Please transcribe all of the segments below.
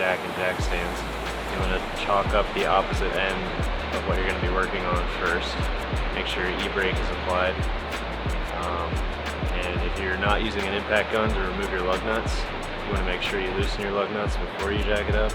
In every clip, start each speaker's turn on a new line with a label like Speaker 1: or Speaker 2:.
Speaker 1: jack and jack stands, you want to chalk up the opposite end of what you're going to be working on first. Make sure your e-brake is applied. And if you're not using an impact gun to remove your lug nuts, you want to make sure you loosen your lug nuts before you jack it up.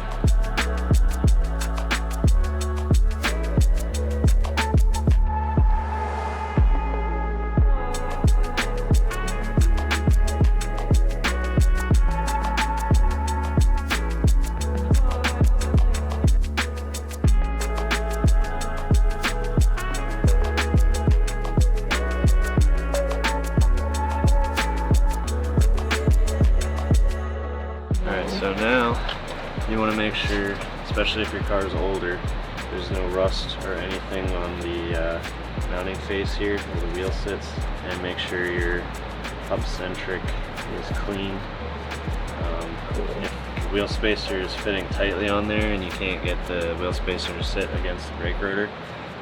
Speaker 1: So now you want to make sure, especially if your car is older, there's no rust or anything on the mounting face here where the wheel sits, and make sure your Hub-centric is clean. If the wheel spacer is fitting tightly on there and you can't get the wheel spacer to sit against the brake rotor,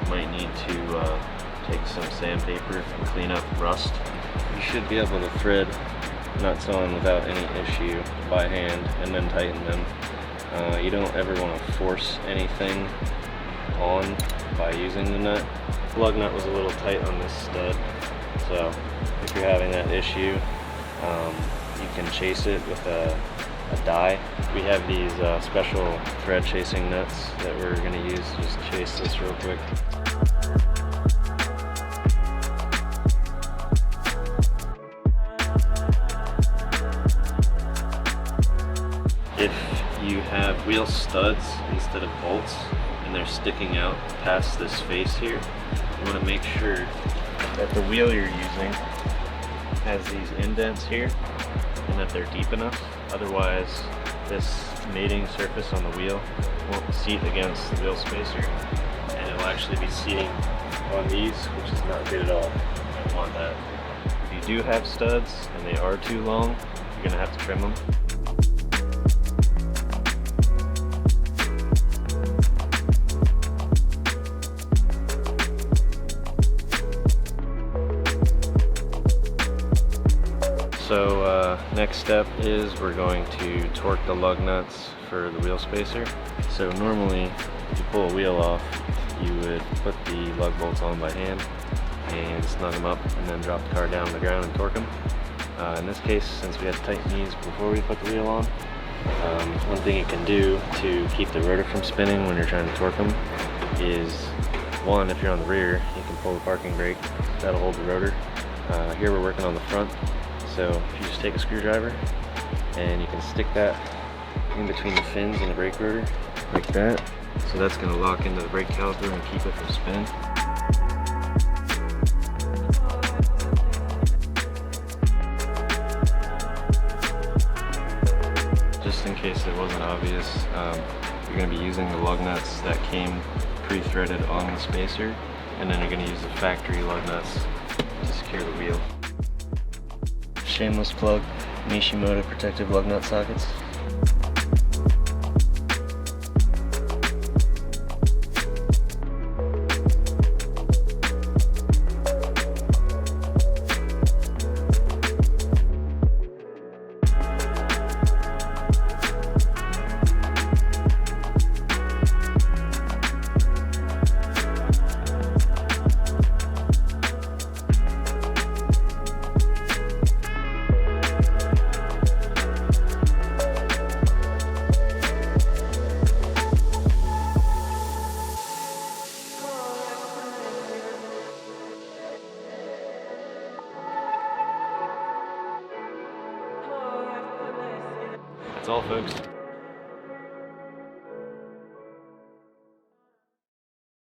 Speaker 1: you might need to take some sandpaper and clean up rust. You should be able to thread nuts on without any issue by hand and then tighten them. You don't ever want to force anything on by using the nut. The lug nut was a little tight on this stud, so if you're having that issue, you can chase it with a die. We have these special thread chasing nuts that we're going to use. Just chase this real quick. If you have wheel studs instead of bolts and they're sticking out past this face here, you want to make sure that the wheel you're using has these indents here and that they're deep enough. Otherwise, this mating surface on the wheel won't seat against the wheel spacer, and it'll actually be seating on these, which is not good at all. You don't want that. If you do have studs and they are too long, you're going to have to trim them. So next step is we're going to torque the lug nuts for the wheel spacer. So normally, if you pull a wheel off, you would put the lug bolts on by hand and snug them up and then drop the car down on the ground and torque them. In this case, since we had to tighten these before we put the wheel on, one thing you can do to keep the rotor from spinning when you're trying to torque them is, one, if you're on the rear, you can pull the parking brake. That'll hold the rotor. Here we're working on the front. So if you just take a screwdriver and you can stick that in between the fins and the brake rotor, like that. So that's going to lock into the brake caliper and keep it from spinning. Just in case it wasn't obvious, you're going to be using the lug nuts that came pre-threaded on the spacer, and then you're going to use the factory lug nuts to secure the wheel. Shameless plug, Mishimoto protective lug nut sockets. That's all, folks.